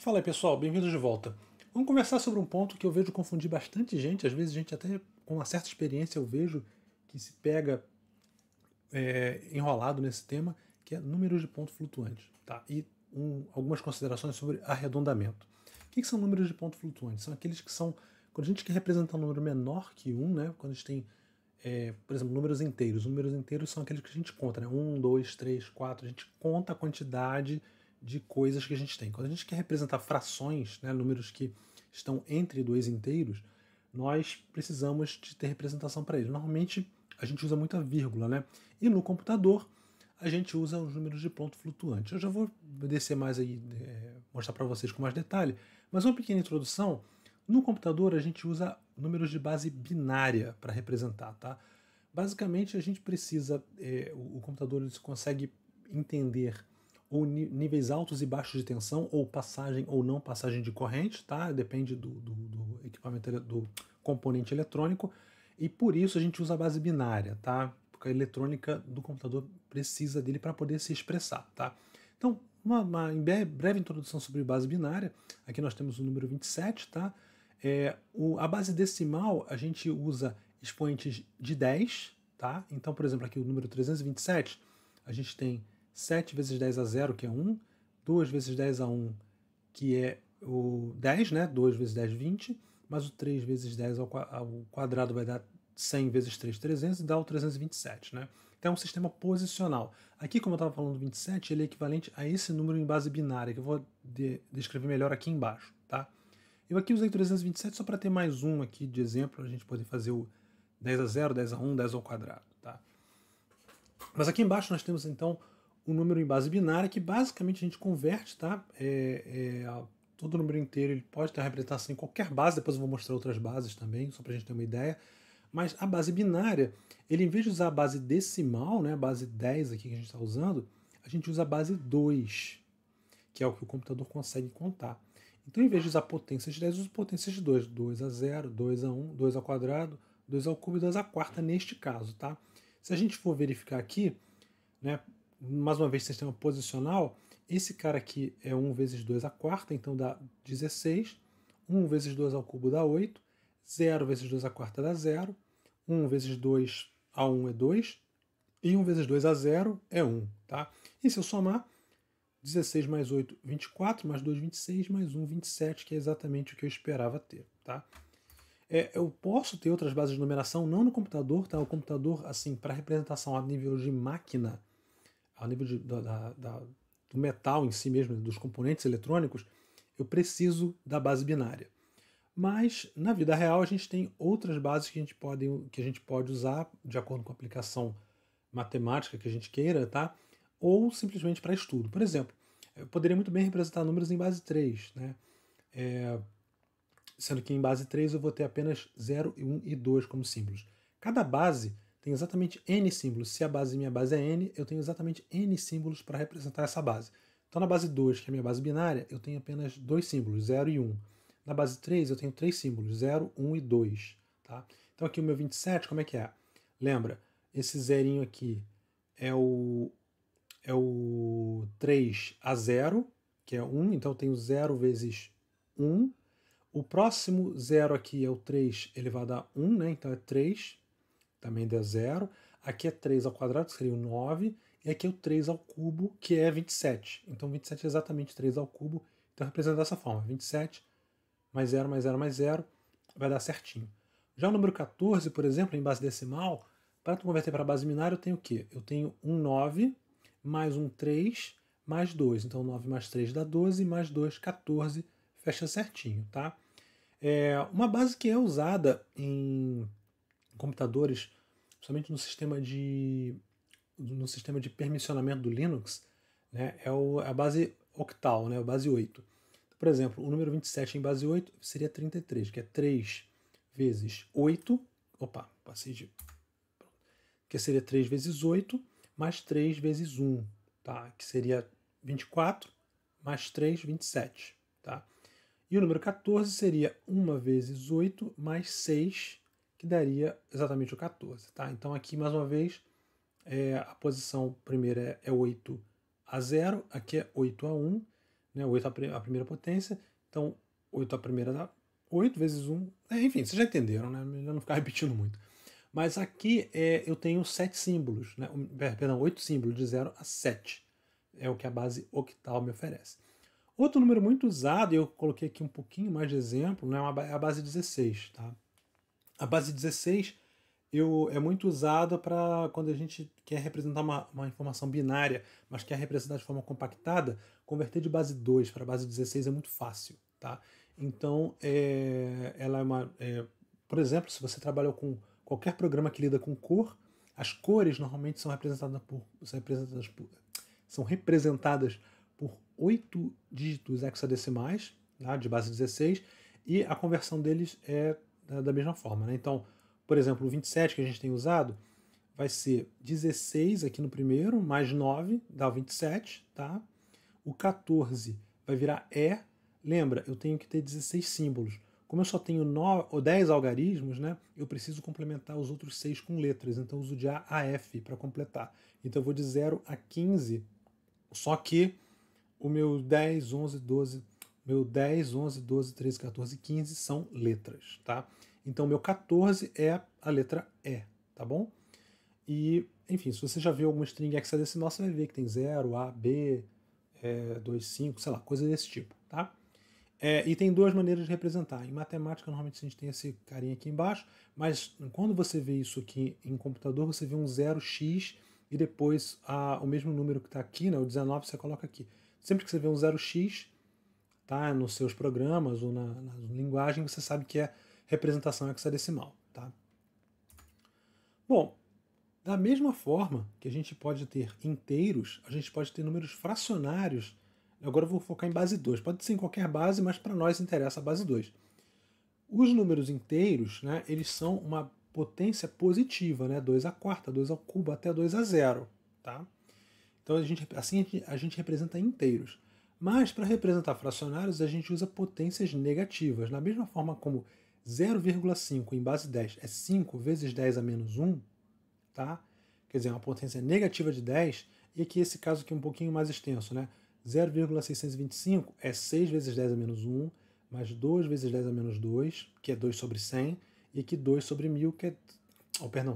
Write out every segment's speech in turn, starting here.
Fala aí pessoal, bem-vindos de volta. Vamos conversar sobre um ponto que eu vejo confundir bastante gente, às vezes gente até com uma certa experiência eu vejo que se pega enrolado nesse tema, que é números de ponto flutuantes. Tá? E algumas considerações sobre arredondamento. O que são números de ponto flutuantes? São aqueles que são, quando a gente quer representar um número menor que 1, né, quando a gente tem, por exemplo, números inteiros. Números inteiros são aqueles que a gente conta, né? 1, 2, 3, 4, a gente conta a quantidade de coisas que a gente tem. Quando a gente quer representar frações, né, números que estão entre dois inteiros, nós precisamos de ter representação para eles. Normalmente a gente usa muita vírgula, né? E no computador a gente usa os números de ponto flutuante. Eu já vou descer mais aí, mostrar para vocês com mais detalhe, mas uma pequena introdução. No computador a gente usa números de base binária para representar, tá? Basicamente a gente precisa, o computador ele consegue entender ou níveis altos e baixos de tensão, ou passagem ou não passagem de corrente, tá? Depende do equipamento, do componente eletrônico, e por isso a gente usa a base binária, tá? Porque a eletrônica do computador precisa dele para poder se expressar, tá? Então, uma breve introdução sobre base binária. Aqui nós temos o número 27, tá? A base decimal a gente usa expoentes de 10, tá? Então, por exemplo, aqui o número 327, a gente tem 7 vezes 10 a 0, que é 1, 2 vezes 10 a 1, que é o 10, né? 2 vezes 10, 20, mas o 3 vezes 10 ao quadrado vai dar 100 vezes 3, 300, e dá o 327, né? Então é um sistema posicional. Aqui, como eu estava falando, 27, ele é equivalente a esse número em base binária, que eu vou descrever melhor aqui embaixo, tá? Eu aqui usei 327 só para ter mais um aqui de exemplo, a gente poder fazer o 10 a 0, 10 a 1, 10 ao quadrado, tá? Mas aqui embaixo nós temos então um número em base binária que basicamente a gente converte, tá? Todo número inteiro ele pode ter uma representação em qualquer base, depois eu vou mostrar outras bases também, só para a gente ter uma ideia. Mas a base binária, ele em vez de usar a base decimal, né, a base 10 aqui que a gente está usando, a gente usa a base 2, que é o que o computador consegue contar. Então, em vez de usar potências de 10, eu uso potências de 2. 2 a 0, 2 a 1, 2 ao quadrado, 2 ao cubo e 2 à quarta neste caso, tá? Se a gente for verificar aqui, né, mais uma vez sistema posicional, esse cara aqui é 1 vezes 2 à quarta, então dá 16. 1 vezes 2 ao cubo dá 8. 0 vezes 2 à quarta dá 0. 1 vezes 2 a 1 é 2. E 1 vezes 2 a 0 é 1. Tá? E se eu somar, 16 mais 8, 24, mais 2, 26, mais 1, 27, que é exatamente o que eu esperava ter. Tá? Eu posso ter outras bases de numeração, não no computador, tá? O computador, assim, para representação a nível de máquina, ao nível do metal em si mesmo, dos componentes eletrônicos, eu preciso da base binária. Mas, na vida real, a gente tem outras bases que a gente pode usar de acordo com a aplicação matemática que a gente queira, tá? Ou simplesmente para estudo. Por exemplo, eu poderia muito bem representar números em base 3, né? Sendo que em base 3 eu vou ter apenas 0, 1 e 2 como símbolos. Cada base tem exatamente n símbolos. Se minha base é n, eu tenho exatamente n símbolos para representar essa base. Então na base 2, que é a minha base binária, eu tenho apenas 2 símbolos, 0 e 1. Na base 3 eu tenho 3 símbolos, 0, 1 e 2. Tá? Então aqui o meu 27, como é que é? Lembra, esse zerinho aqui é o 3 a 0, que é 1, então eu tenho 0 vezes 1. O próximo zero aqui é o 3 elevado a 1, né? Então é 3, também dá 0. Aqui é 3 ao quadrado, que seria o 9. E aqui é o 3 ao cubo, que é 27. Então 27 é exatamente 3 ao cubo. Então representa dessa forma: 27 mais 0 mais 0 mais 0 vai dar certinho. Já o número 14, por exemplo, em base decimal, para converter para a base binária, eu tenho o quê? Eu tenho um 9 mais um 3 mais 2. Então 9 mais 3 dá 12, mais 2, 14. Fecha certinho, tá? Uma base que é usada em computadores, principalmente no sistema de permissionamento do Linux, né, a base octal, né, a base 8. Por exemplo, o número 27 em base 8 seria 33, que é 3 vezes 8. Opa, passei de. Que seria 3 vezes 8 mais 3 vezes 1, tá? Que seria 24 mais 3, 27. Tá? E o número 14 seria 1 vezes 8 mais 6, que daria exatamente o 14. Tá? Então aqui, mais uma vez, a posição primeira é 8 a 0, aqui é 8 a 1, né? 8 a primeira potência, então 8 a primeira dá 8 vezes 1, enfim, vocês já entenderam, né? Melhor não ficar repetindo muito. Mas aqui eu tenho 7 símbolos, né? Perdão, 8 símbolos, de 0 a 7. É o que a base octal me oferece. Outro número muito usado, e eu coloquei aqui um pouquinho mais de exemplo, né? É a base 16. Tá? A base 16 é muito usada para quando a gente quer representar uma informação binária, mas quer representar de forma compactada, converter de base 2 para base 16 é muito fácil. Tá? Então, ela é uma. Por exemplo, se você trabalha com qualquer programa que lida com cor, as cores normalmente são representadas por 8 dígitos hexadecimais, tá, de base 16, e a conversão deles é da mesma forma. Né? Então, por exemplo, o 27 que a gente tem usado vai ser 16 aqui no primeiro, mais 9, dá o 27. Tá? O 14 vai virar E. Lembra, eu tenho que ter 16 símbolos. Como eu só tenho 10 algarismos, né, eu preciso complementar os outros 6 com letras. Então eu uso de A a F para completar. Então eu vou de 0 a 15. Só que o meu 10, 11, 12, 13, 14, 15 são letras, tá? Então meu 14 é a letra E, tá bom? E, enfim, se você já viu alguma string hexadecimal, você vai ver que tem 0, A, B, 2, 5, sei lá, coisa desse tipo, tá? E tem duas maneiras de representar. Em matemática, normalmente a gente tem esse carinha aqui embaixo, mas quando você vê isso aqui em computador, você vê um 0x e depois o mesmo número que está aqui, né, o 19, você coloca aqui. Sempre que você vê um 0x, tá, nos seus programas ou na linguagem, você sabe que é representação hexadecimal. Tá? Bom, da mesma forma que a gente pode ter inteiros, a gente pode ter números fracionários. Agora eu vou focar em base 2. Pode ser em qualquer base, mas para nós interessa a base 2. Os números inteiros, né, eles são uma potência positiva, né, 2 a quarta, 2 ao cubo, até 2 a 0. Tá? Então assim a gente representa inteiros. Mas para representar fracionários, a gente usa potências negativas. Da mesma forma como 0,5 em base 10 é 5 vezes 10 a menos 1, tá? Quer dizer, uma potência negativa de 10, e aqui esse caso aqui é um pouquinho mais extenso, né? 0,625 é 6 vezes 10 a menos 1, mais 2 vezes 10 a menos 2, que é 2 sobre 100, e aqui 2 sobre 1000, que é...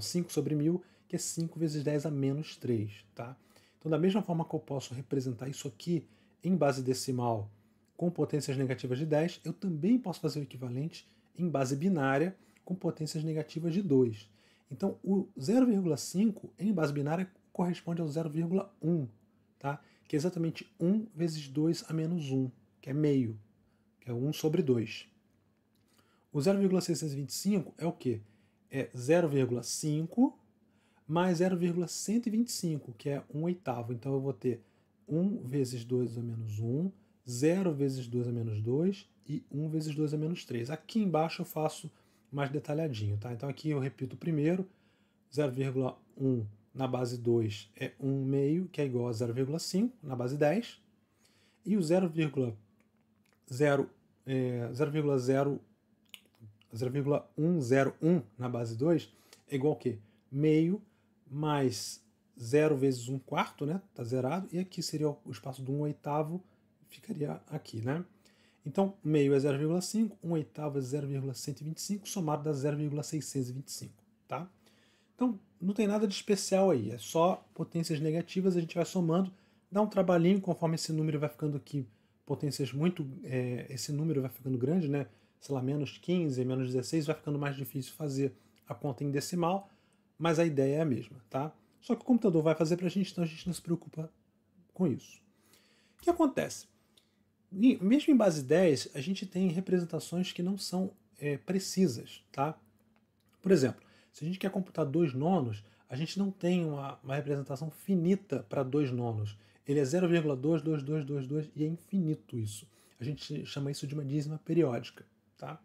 5 sobre 1000, que é 5 vezes 10 a menos 3, tá? Então, da mesma forma que eu posso representar isso aqui em base decimal com potências negativas de 10, eu também posso fazer o equivalente em base binária com potências negativas de 2. Então, o 0,5 em base binária corresponde ao 0,1, tá? Que é exatamente 1 vezes 2 a menos 1, que é meio, que é 1 sobre 2. O 0,625 é o quê? É 0,5 mais 0,125, que é 1 oitavo. Então eu vou ter 1 vezes 2 a menos 1, 0 vezes 2 a menos 2 e 1 vezes 2 a menos 3. Aqui embaixo eu faço mais detalhadinho, tá? Então aqui eu repito o primeiro, 0,1 na base 2 é 1 meio, que é igual a 0,5 na base 10, e o 0,101 na base 2 é igual a quê? Meio mais 0 vezes 1 quarto, né? Tá zerado, e aqui seria o espaço do 1 oitavo, ficaria aqui, né? Então, meio é 0,5, 1 oitavo é 0,125, somado dá 0,625, tá? Então, não tem nada de especial aí, é só potências negativas, a gente vai somando, dá um trabalhinho conforme esse número vai ficando aqui, potências muito, esse número vai ficando grande, né? Sei lá, menos 15, menos 16, vai ficando mais difícil fazer a conta em decimal, mas a ideia é a mesma, tá? Só que o computador vai fazer para a gente, então a gente não se preocupa com isso. O que acontece? Mesmo em base 10, a gente tem representações que não são precisas, tá? Por exemplo, se a gente quer computar 2 nonos, a gente não tem uma representação finita para 2 nonos. Ele é 0,22222 e é infinito isso. A gente chama isso de uma dízima periódica, tá?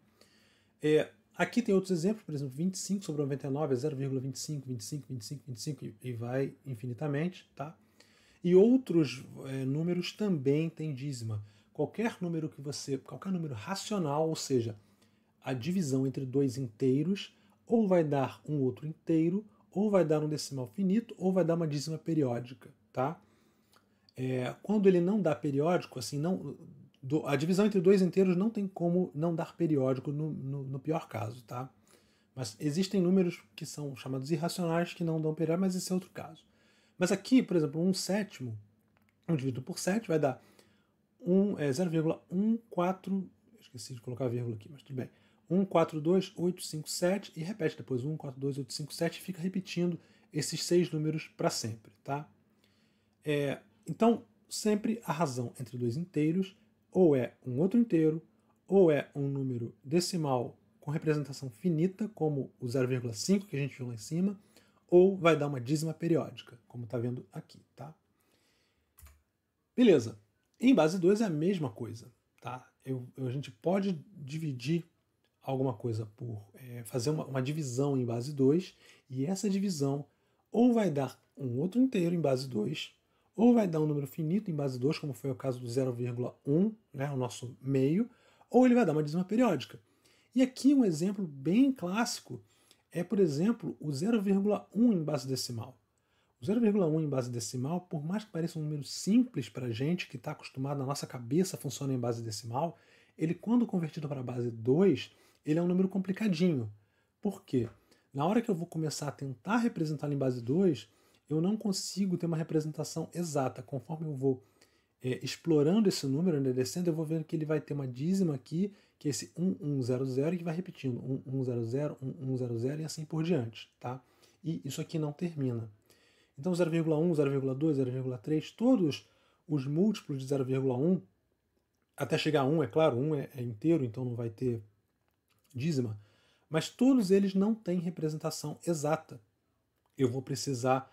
Aqui tem outros exemplos, por exemplo, 25 sobre 99 é 0,25, 25, 25, 25 e vai infinitamente, tá? E outros números também têm dízima. Qualquer número racional, ou seja, a divisão entre dois inteiros, ou vai dar um outro inteiro, ou vai dar um decimal finito, ou vai dar uma dízima periódica, tá? Quando ele não dá periódico, assim, a divisão entre dois inteiros não tem como não dar periódico no pior caso, tá? Mas existem números que são chamados irracionais que não dão periódico, mas esse é outro caso. Mas aqui, por exemplo, 1/7, 1 dividido por 7 vai dar 0,14... Esqueci de colocar a vírgula aqui, mas tudo bem. 142,857 e repete depois 142,857 e fica repetindo esses 6 números para sempre, tá? Então, sempre a razão entre dois inteiros ou é um outro inteiro ou é um número decimal com representação finita, como o 0,5 que a gente viu lá em cima, ou vai dar uma dízima periódica, como está vendo aqui, tá? Beleza. Em base 2 é a mesma coisa, tá? A gente pode dividir alguma coisa por fazer uma divisão em base 2, e essa divisão ou vai dar um outro inteiro em base 2, ou vai dar um número finito em base 2, como foi o caso do 0,1, né, o nosso meio, ou ele vai dar uma dízima periódica. E aqui um exemplo bem clássico é, por exemplo, o 0,1 em base decimal. O 0,1 em base decimal, por mais que pareça um número simples para a gente, que está acostumado, na nossa cabeça funciona em base decimal, ele, quando convertido para a base 2, ele é um número complicadinho. Por quê? Na hora que eu vou começar a tentar representá-lo em base 2, eu não consigo ter uma representação exata. Conforme eu vou explorando esse número, descendo, eu vou vendo que ele vai ter uma dízima aqui, que é esse 1100, que vai repetindo 1100, 1100 e assim por diante, tá? E isso aqui não termina. Então 0,1, 0,2, 0,3, todos os múltiplos de 0,1, até chegar a 1, é claro, 1 é inteiro, então não vai ter dízima, mas todos eles não têm representação exata. Eu vou precisar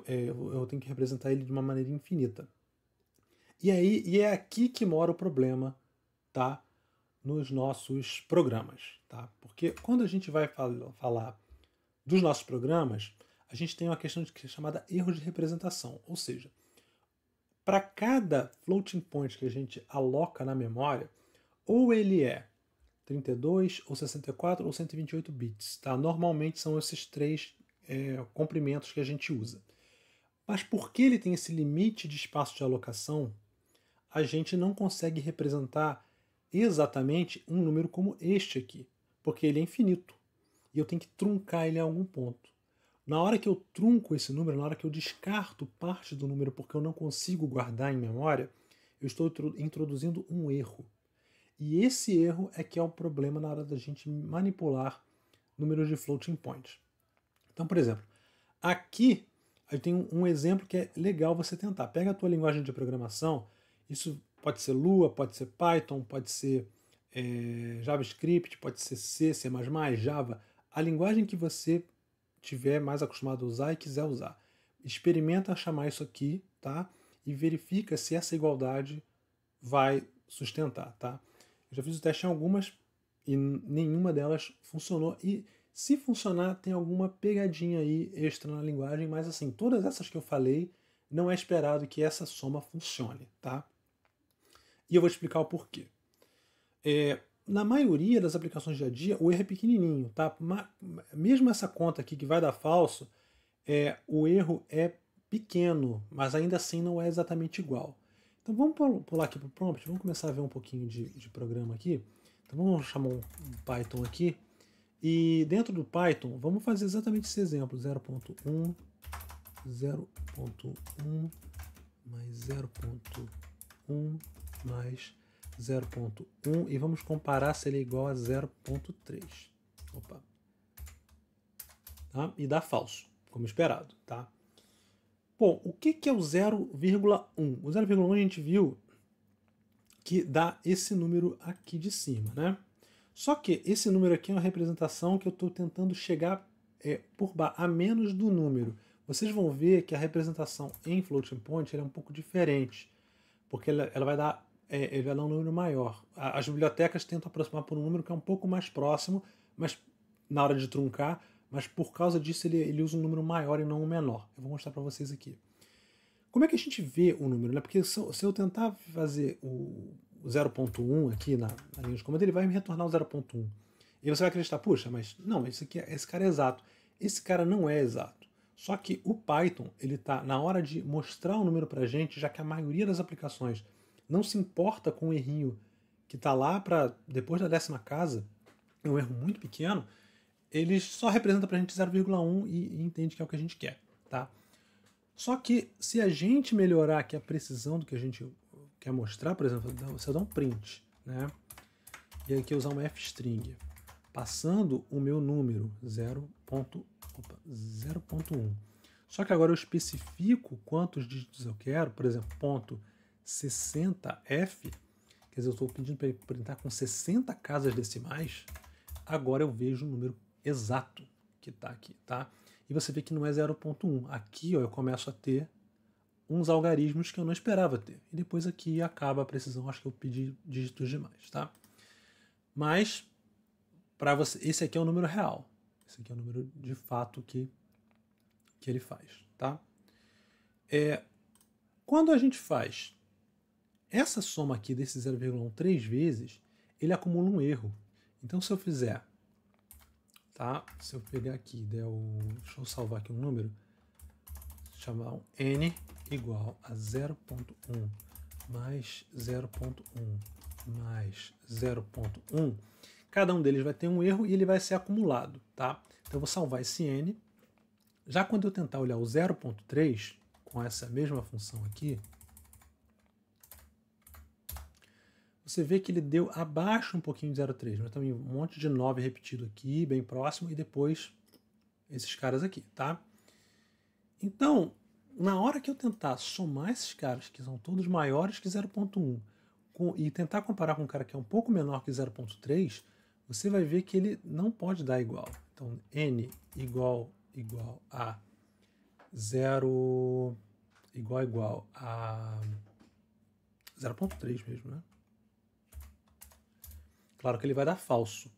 eu tenho que representar ele de uma maneira infinita. E é aqui que mora o problema, tá? Nos nossos programas, tá? Porque quando a gente vai falar dos nossos programas, a gente tem uma questão chamada erro de representação, ou seja, para cada floating point que a gente aloca na memória, ou ele é 32, ou 64, ou 128 bits, tá? Normalmente são esses três comprimentos que a gente usa. Mas porque ele tem esse limite de espaço de alocação, a gente não consegue representar exatamente um número como este aqui, porque ele é infinito. E eu tenho que truncar ele a algum ponto. Na hora que eu trunco esse número, na hora que eu descarto parte do número porque eu não consigo guardar em memória, eu estou introduzindo um erro. E esse erro é que é o problema na hora da gente manipular números de floating point. Então, por exemplo, aqui eu tenho um exemplo que é legal você tentar. Pega a tua linguagem de programação, isso pode ser Lua, pode ser Python, pode ser JavaScript, pode ser C, C++, Java, a linguagem que você tiver mais acostumado a usar e quiser usar. Experimenta chamar isso aqui, tá? E verifica se essa igualdade vai sustentar, tá? Eu já fiz o teste em algumas e nenhuma delas funcionou. E se funcionar, tem alguma pegadinha aí extra na linguagem, mas assim, todas essas que eu falei, não é esperado que essa soma funcione, tá? E eu vou explicar o porquê. Na maioria das aplicações de dia a dia, o erro é pequenininho, tá? Mesmo essa conta aqui que vai dar falso, o erro é pequeno, mas ainda assim não é exatamente igual. Então vamos pular aqui para o prompt, vamos começar a ver um pouquinho de programa aqui. Então vamos chamar um Python aqui. E dentro do Python, vamos fazer exatamente esse exemplo. 0.1, 0.1, mais 0.1, mais 0.1. E vamos comparar se ele é igual a 0.3. Opa. Tá? E dá falso, como esperado, tá? Bom, o que é o 0,1? O 0,1 a gente viu que dá esse número aqui de cima, né? Só que esse número aqui é uma representação que eu estou tentando chegar a menos do número. Vocês vão ver que a representação em floating point é um pouco diferente, porque ela vai dar um número maior. As bibliotecas tentam aproximar por um número que é um pouco mais próximo, mas na hora de truncar, mas por causa disso ele usa um número maior e não um menor. Eu vou mostrar para vocês aqui. Como é que a gente vê o número? Né? Porque se eu tentar fazer o 0.1 aqui na linha de comando, ele vai me retornar o 0.1. E você vai acreditar, puxa, mas não, esse cara é exato. Esse cara não é exato. Só que o Python, ele tá na hora de mostrar o número para a gente, já que a maioria das aplicações não se importa com o errinho que está lá para depois da 10ª casa, é um erro muito pequeno, ele só representa para a gente 0,1 e entende que é o que a gente quer, tá? Só que se a gente melhorar aqui a precisão do que a gente quer mostrar, por exemplo, você dá um print, né? E aqui usar uma f-string, passando o meu número 0.1. Só que agora eu especifico quantos dígitos eu quero, por exemplo, ponto 60f, quer dizer, eu estou pedindo para ele printar com 60 casas decimais, agora eu vejo o número exato que está aqui, tá? E você vê que não é 0.1. Aqui ó, eu começo a ter uns algarismos que eu não esperava ter. E depois aqui acaba a precisão, acho que eu pedi dígitos demais, tá? Mas, para você, esse aqui é o número real. Esse aqui é o número de fato que ele faz, tá? Quando a gente faz essa soma aqui desse 0,1 3 vezes, ele acumula um erro. Então, se eu fizer, tá? Se eu pegar aqui, deixa eu salvar aqui um número, chamar um n igual a 0.1 mais 0.1 mais 0.1, cada um deles vai ter um erro e ele vai ser acumulado, tá? Então eu vou salvar esse n. Já quando eu tentar olhar o 0.3 com essa mesma função aqui, você vê que ele deu abaixo um pouquinho de 0,3, mas também um monte de 9 repetido aqui, bem próximo, e depois esses caras aqui, tá? Então, na hora que eu tentar somar esses caras, que são todos maiores que 0.1, e tentar comparar com um cara que é um pouco menor que 0.3, você vai ver que ele não pode dar igual. Então, n igual a 0 igual a 0.3 mesmo, né? Claro que ele vai dar falso.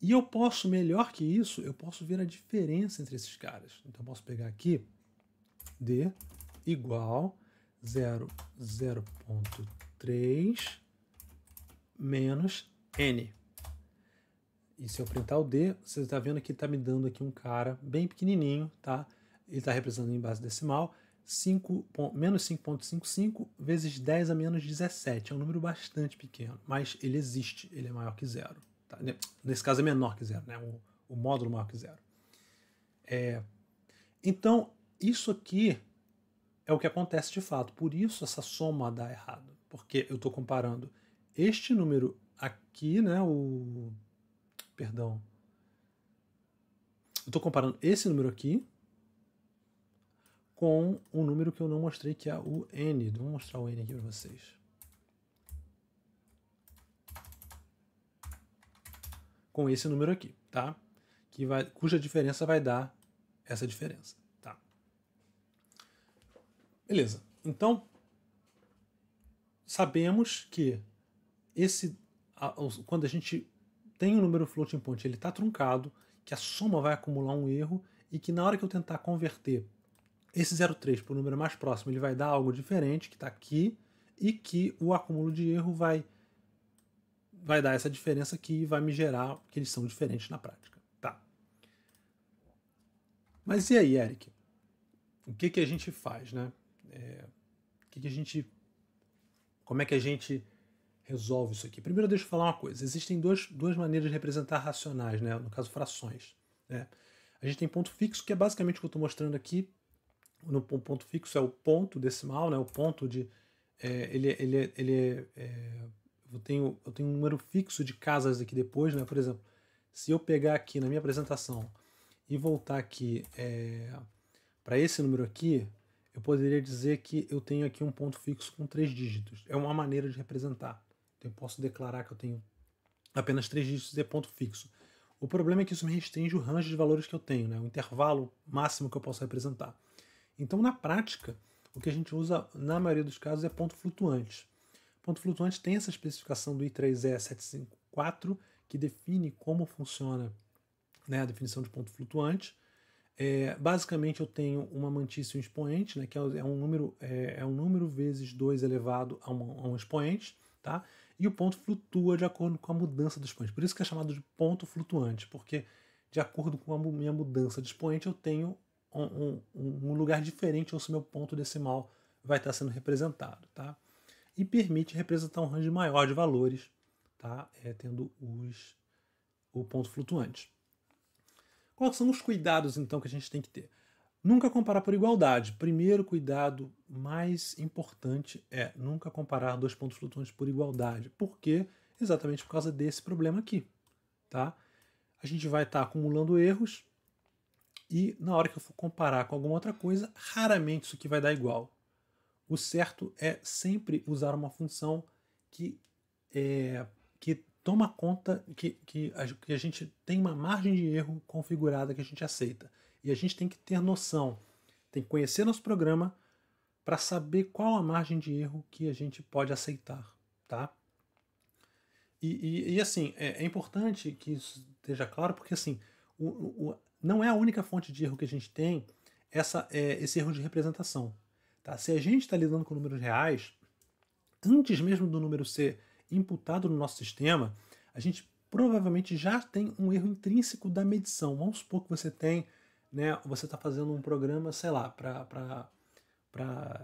E eu posso, melhor que isso, eu posso ver a diferença entre esses caras. Então eu posso pegar aqui d igual 0.3 menos n. E se eu printar o d, você está vendo que está me dando aqui um cara bem pequenininho, tá? Ele está representando em base decimal, menos 5,55 vezes 10 a menos 17. É um número bastante pequeno, mas ele existe, ele é maior que zero. Tá? Nesse caso é menor que zero, né? O módulo maior que zero. Então, isso aqui é o que acontece de fato. Por isso essa soma dá errado. Porque eu estou comparando este número aqui, né? Perdão. Eu estou comparando esse número aqui com um número que eu não mostrei, que é o n. Vou mostrar o n aqui para vocês. Com esse número aqui, tá? Cuja diferença vai dar essa diferença, tá? Beleza. Então, sabemos que quando a gente tem um número floating point, ele está truncado, que a soma vai acumular um erro e que na hora que eu tentar converter esse 0,3 para o número mais próximo, ele vai dar algo diferente, que está aqui, e que o acúmulo de erro vai dar essa diferença aqui e vai me gerar que eles são diferentes na prática. Tá. Mas e aí, Eric? O que a gente faz, né? Como é que a gente resolve isso aqui? Primeiro, deixa eu falar uma coisa. Existem duas maneiras de representar racionais, né? No caso, frações. Né? A gente tem ponto fixo, que é basicamente o que eu estou mostrando aqui. No ponto fixo é o ponto decimal, né? O ponto de... eu tenho um número fixo de casas aqui depois, né? Por exemplo, se eu pegar aqui na minha apresentação e voltar aqui para esse número aqui, eu poderia dizer que eu tenho aqui um ponto fixo com 3 dígitos. É uma maneira de representar. Então eu posso declarar que eu tenho apenas 3 dígitos e é ponto fixo. O problema é que isso me restringe o range de valores que eu tenho, né? O intervalo máximo que eu posso representar. Então, na prática, o que a gente usa, na maioria dos casos, é ponto flutuante. Ponto flutuante tem essa especificação do I3E754, que define como funciona, né, a definição de ponto flutuante. Basicamente, eu tenho uma mantícia e um expoente, né, que é um número vezes 2 elevado a um expoente, tá? E o ponto flutua de acordo com a mudança do expoente. Por isso que é chamado de ponto flutuante, porque de acordo com a minha mudança de expoente, eu tenho um lugar diferente ou se meu ponto decimal vai estar sendo representado, tá? E permite representar um range maior de valores, tá? Tendo o ponto flutuante. Quais são os cuidados, então, que a gente tem que ter? Nunca comparar por igualdade. Primeiro cuidado mais importante é nunca comparar dois pontos flutuantes por igualdade. Por quê? Exatamente por causa desse problema aqui, tá? A gente vai estar acumulando erros e na hora que eu for comparar com alguma outra coisa, raramente isso aqui vai dar igual. O certo é sempre usar uma função que toma conta que a gente tem uma margem de erro configurada que a gente aceita. E a gente tem que ter noção, tem que conhecer nosso programa para saber qual a margem de erro que a gente pode aceitar, tá? E assim, é importante que isso esteja claro, porque assim, não é a única fonte de erro que a gente tem esse erro de representação. Tá? Se a gente está lidando com números reais, antes mesmo do número ser imputado no nosso sistema, a gente provavelmente já tem um erro intrínseco da medição. Vamos supor que você tem, né, você está fazendo um programa, sei lá, para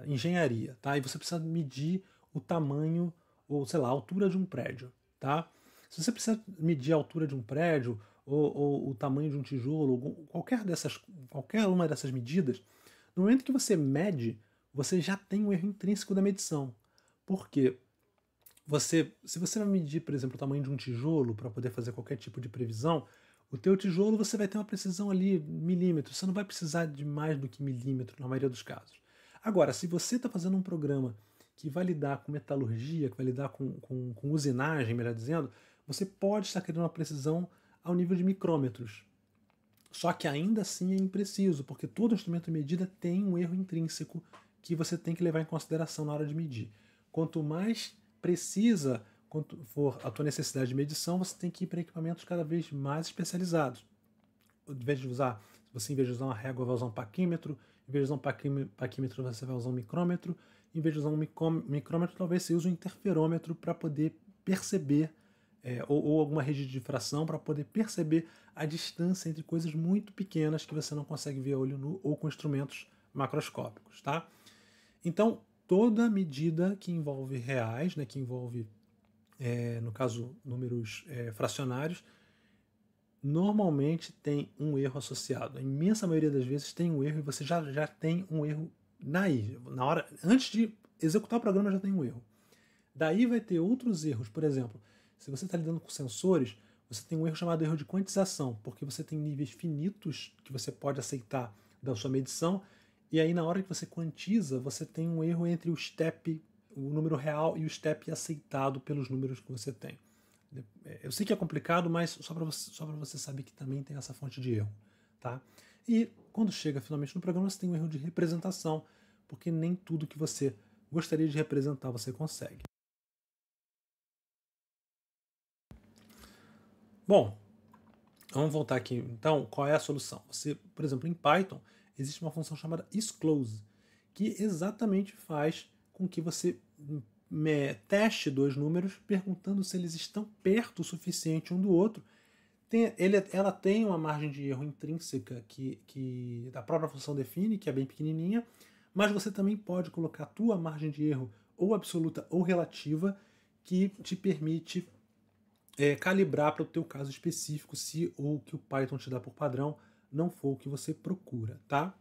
engenharia, tá? E você precisa medir o tamanho ou, sei lá, a altura de um prédio, tá? Se você precisa medir a altura de um prédio ou o tamanho de um tijolo, qualquer uma dessas medidas, no momento que você mede, você já tem um erro intrínseco da medição. Por quê? Se você vai medir, por exemplo, o tamanho de um tijolo para poder fazer qualquer tipo de previsão, o teu tijolo você vai ter uma precisão ali, milímetros. Você não vai precisar de mais do que milímetro na maioria dos casos. Agora, se você está fazendo um programa que vai lidar com metalurgia, que vai lidar com usinagem, melhor dizendo, você pode estar querendo uma precisão ao nível de micrômetros. Só que ainda assim é impreciso, porque todo instrumento de medida tem um erro intrínseco que você tem que levar em consideração na hora de medir. Quanto mais precisa quanto for a tua necessidade de medição, você tem que ir para equipamentos cada vez mais especializados. Se em vez de usar uma régua, vai usar um paquímetro, em vez de usar um paquímetro, você vai usar um micrômetro, em vez de usar um micrômetro, talvez você use um interferômetro para poder perceber, ou alguma rede de difração para poder perceber a distância entre coisas muito pequenas que você não consegue ver a olho nu ou com instrumentos macroscópicos, tá? Então, toda medida que envolve reais, né, que envolve, no caso, números fracionários, normalmente tem um erro associado. A imensa maioria das vezes tem um erro e você já tem um erro na hora, antes de executar o programa já tem um erro. Daí vai ter outros erros, por exemplo, se você está lidando com sensores, você tem um erro chamado erro de quantização, porque você tem níveis finitos que você pode aceitar da sua medição, e aí na hora que você quantiza, você tem um erro entre o step, o número real, e o step aceitado pelos números que você tem. Eu sei que é complicado, mas só para você saber que também tem essa fonte de erro, tá? E quando chega finalmente no programa, você tem um erro de representação, porque nem tudo que você gostaria de representar você consegue. Bom, vamos voltar aqui. Então, qual é a solução? Você, por exemplo, em Python, existe uma função chamada isClose, que exatamente faz com que você teste dois números perguntando se eles estão perto o suficiente um do outro. Ela tem uma margem de erro intrínseca que a própria função define, que é bem pequenininha, mas você também pode colocar a tua margem de erro ou absoluta ou relativa, que te permite calibrar para o teu caso específico se o que o Python te dá por padrão não for o que você procura, tá?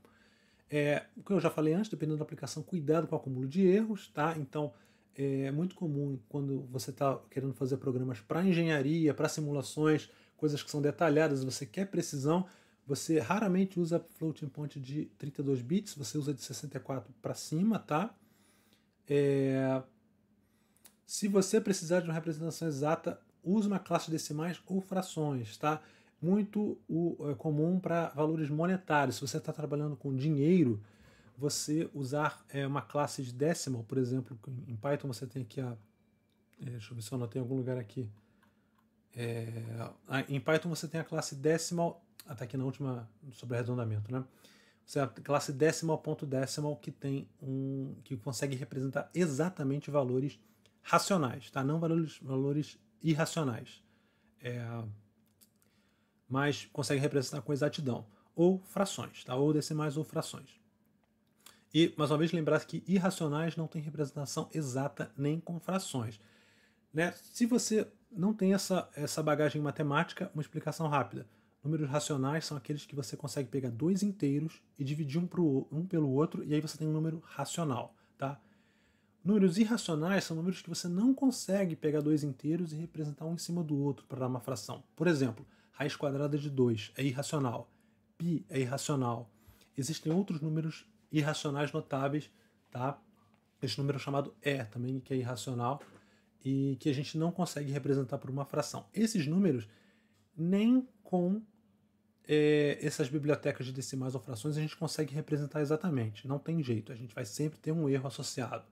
O que eu já falei antes, dependendo da aplicação, cuidado com o acúmulo de erros, tá? Então, é muito comum quando você está querendo fazer programas para engenharia, para simulações, coisas que são detalhadas e você quer precisão, você raramente usa floating point de 32 bits, você usa de 64 para cima, tá? Se você precisar de uma representação exata, use uma classe de decimais ou frações, tá? Muito comum para valores monetários. Se você está trabalhando com dinheiro, você usar uma classe de decimal, por exemplo, em Python você tem aqui deixa eu ver se eu anotei em algum lugar aqui. Em Python você tem a classe decimal, até aqui na última, sobre arredondamento, né? Você tem a classe decimal.decimal que consegue representar exatamente valores racionais, tá? Não valores irracionais. Mas consegue representar com exatidão. ou frações, tá? Ou decimais ou frações. E, mais uma vez, lembrar que irracionais não têm representação exata nem com frações. Né? Se você não tem essa bagagem matemática, uma explicação rápida. Números racionais são aqueles que você consegue pegar dois inteiros e dividir um pelo outro, e aí você tem um número racional. Tá? Números irracionais são números que você não consegue pegar dois inteiros e representar um em cima do outro para dar uma fração. Por exemplo, raiz quadrada de 2 é irracional. Π é irracional. Existem outros números irracionais notáveis, tá? Esse número chamado E também, que é irracional, e que a gente não consegue representar por uma fração. Esses números, nem com essas bibliotecas de decimais ou frações, a gente consegue representar exatamente. Não tem jeito, a gente vai sempre ter um erro associado.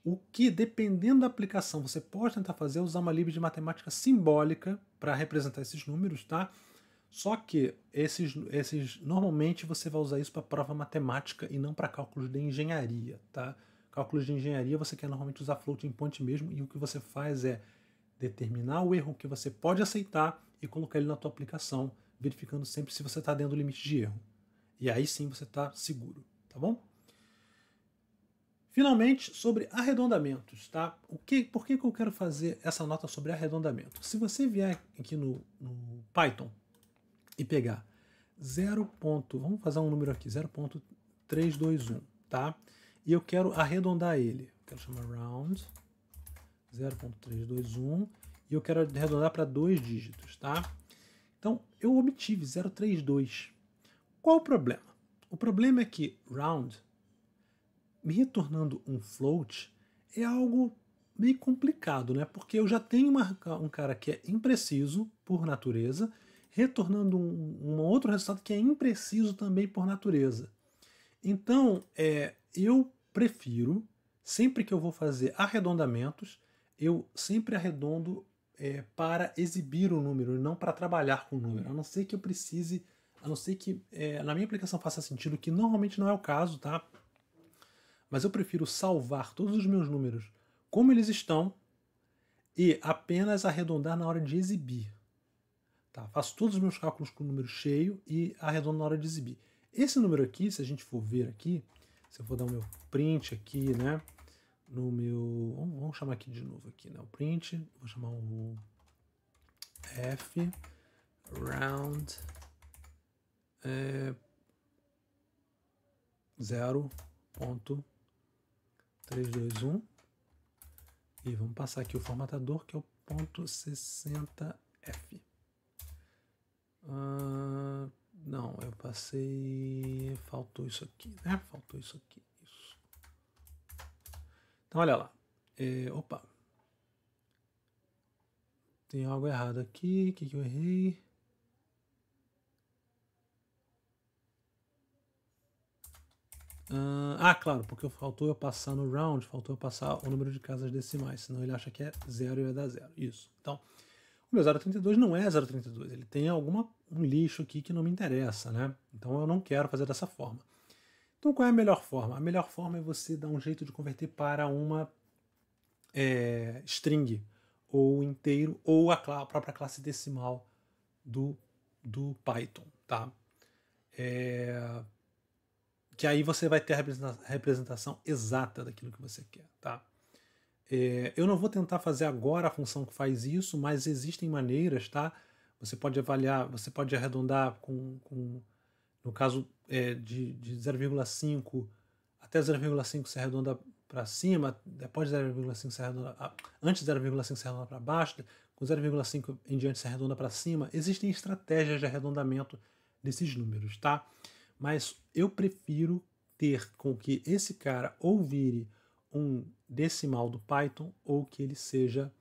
O que, dependendo da aplicação, você pode tentar fazer é usar uma lib de matemática simbólica para representar esses números, tá? Só que esses normalmente você vai usar isso para prova matemática e não para cálculos de engenharia, tá? Cálculos de engenharia você quer normalmente usar floating point mesmo, e o que você faz é determinar o erro que você pode aceitar e colocar ele na tua aplicação, verificando sempre se você está dentro do limite de erro. E aí sim você está seguro, tá bom? Finalmente, sobre arredondamentos, tá? Por que eu quero fazer essa nota sobre arredondamento? Se você vier aqui no Python e pegar 0. Vamos fazer um número aqui, 0.321, tá? E eu quero arredondar ele. Quero chamar round 0.321 e eu quero arredondar para 2 dígitos, tá? Então, eu obtive 0.32. Qual o problema? O problema é que round, me retornando um float, é algo meio complicado, né? Porque eu já tenho um cara que é impreciso por natureza, retornando um outro resultado que é impreciso também por natureza. Então, eu prefiro, sempre que eu vou fazer arredondamentos, eu sempre arredondo para exibir o número e não para trabalhar com o número. A não ser que eu precise, a não ser que na minha aplicação faça sentido, que normalmente não é o caso, tá? Mas eu prefiro salvar todos os meus números como eles estão e apenas arredondar na hora de exibir. Tá? Faço todos os meus cálculos com o número cheio e arredondo na hora de exibir. Esse número aqui, se a gente for ver aqui, se eu for dar o meu print aqui, né? No meu. Vamos chamar aqui de novo aqui, né? O print, vou chamar o F round 0.321 e vamos passar aqui o formatador, que é o .60f. Não, eu passei. Faltou isso aqui, né? Faltou isso aqui. Isso. Então, olha lá. Opa. Tem algo errado aqui. O que eu errei? Claro, porque faltou eu passar no round, faltou eu passar o número de casas decimais, senão ele acha que é 0 e vai dar 0. Isso. Então, o meu 0.32 não é 0.32, ele tem um lixo aqui que não me interessa, né? Então eu não quero fazer dessa forma. Então qual é a melhor forma? A melhor forma é você dar um jeito de converter para uma string, ou inteiro, ou a própria classe decimal do Python, tá? Que aí você vai ter a representação exata daquilo que você quer, tá? Eu não vou tentar fazer agora a função que faz isso, mas existem maneiras, tá? Você pode avaliar, você pode arredondar no caso de 0,5 até 0,5 você arredonda para cima, depois de 0,5 você arredonda, antes de 0,5 você arredonda para baixo, com 0,5 em diante você arredonda para cima. Existem estratégias de arredondamento desses números, tá? Mas eu prefiro ter com que esse cara ou vire um decimal do Python ou que ele seja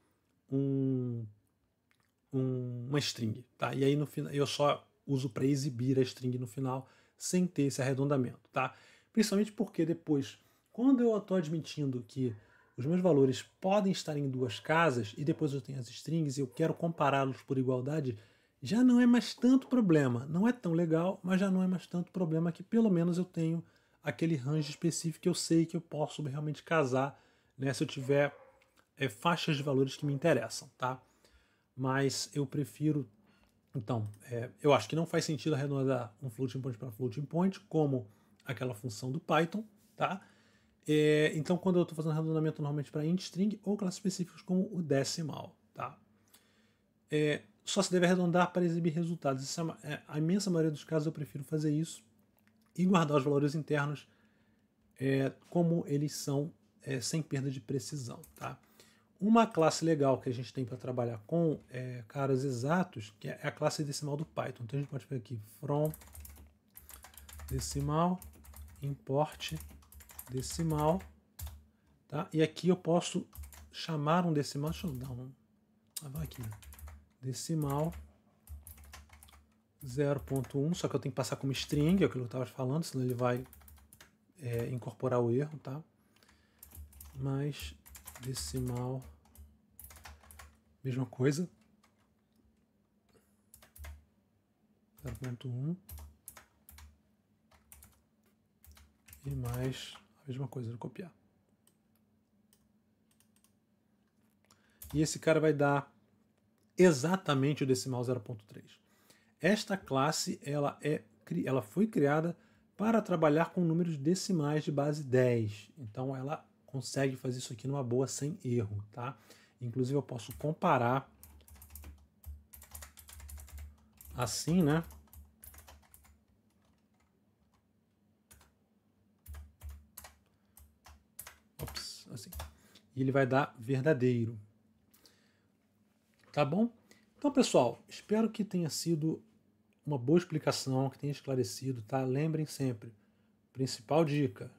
uma string, tá? E aí no final eu só uso para exibir a string no final sem ter esse arredondamento, tá? Principalmente porque depois, quando eu estou admitindo que os meus valores podem estar em duas casas e depois eu tenho as strings e eu quero compará-los por igualdade, já não é mais tanto problema. Não é tão legal, mas já não é mais tanto problema, que pelo menos eu tenho aquele range específico que eu sei que eu posso realmente casar, né, se eu tiver faixas de valores que me interessam, tá? Mas eu prefiro Então, eu acho que não faz sentido arredondar um floating point para floating point, como aquela função do Python, tá? Então, quando eu estou fazendo arredondamento normalmente para int string ou classes específicas como o decimal, tá? Só se deve arredondar para exibir resultados. A imensa maioria dos casos eu prefiro fazer isso e guardar os valores internos como eles são, sem perda de precisão, tá? Uma classe legal que a gente tem para trabalhar com caras exatos, que é a classe decimal do Python. Então a gente pode pegar aqui from decimal, import decimal, tá? E aqui eu posso chamar um decimal, deixa eu dar vai aqui, decimal 0.1, só que eu tenho que passar como string, é aquilo que eu estava falando, senão ele vai incorporar o erro, tá? Mais decimal, mesma coisa, 0.1 e mais a mesma coisa, vou copiar. E esse cara vai dar exatamente o decimal 0.3. Esta classe ela foi criada para trabalhar com números decimais de base 10. Então ela consegue fazer isso aqui numa boa, sem erro, tá? Inclusive eu posso comparar assim, né? Ops, assim. E ele vai dar verdadeiro. Tá bom? Então, pessoal, espero que tenha sido uma boa explicação, que tenha esclarecido, tá? Lembrem sempre, principal dica,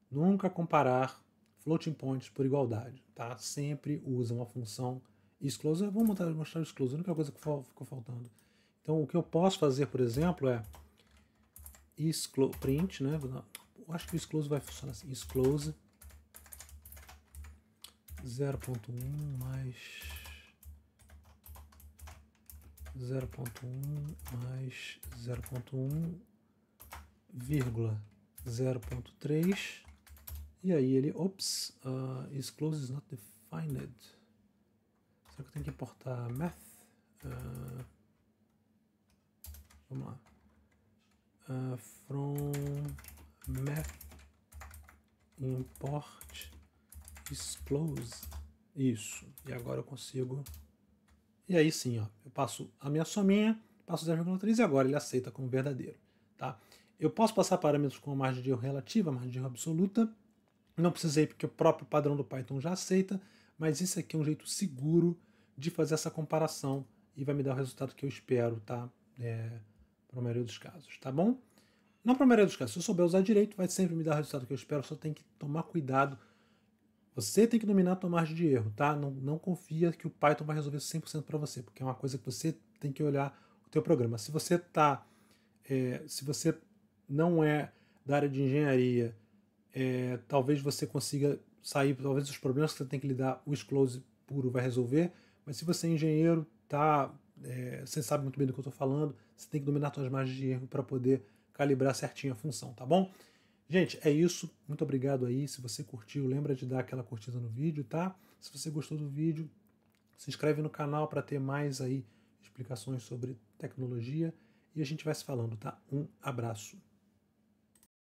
nunca comparar floating points por igualdade, tá? Sempre usa uma função exclusive. Vamos mostrar o exclusive, a única coisa que ficou faltando. Então, o que eu posso fazer, por exemplo, é print, né? Eu acho que o exclusive vai funcionar assim, exclusive 0.1 mais 0.1 mais 0.1, vírgula 0.3, e aí ele, is close is not defined. Será que eu tenho que importar math? Vamos lá. From math import is close. Isso. E agora eu consigo. E aí sim, ó, eu passo a minha sominha, passo 0,3 e agora ele aceita como verdadeiro. Tá? Eu posso passar parâmetros com a margem de erro relativa, a margem de erro absoluta. Não precisei porque o próprio padrão do Python já aceita, mas isso aqui é um jeito seguro de fazer essa comparação e vai me dar o resultado que eu espero, tá? Para a maioria dos casos, tá bom? Não para a maioria dos casos, se eu souber usar direito, vai sempre me dar o resultado que eu espero, só tem que tomar cuidado. Você tem que dominar a tua margem de erro, tá? Não confia que o Python vai resolver 100% para você, porque é uma coisa que você tem que olhar o teu programa. Se você se você não é da área de engenharia, talvez você consiga sair, talvez os problemas que você tem que lidar, o Sclose puro vai resolver, mas se você é engenheiro, você sabe muito bem do que eu estou falando, você tem que dominar suas margens de erro para poder calibrar certinho a função, tá bom? Gente, é isso. Muito obrigado aí. Se você curtiu, lembra de dar aquela curtida no vídeo, tá? Se você gostou do vídeo, se inscreve no canal para ter mais aí explicações sobre tecnologia e a gente vai se falando, tá? Um abraço.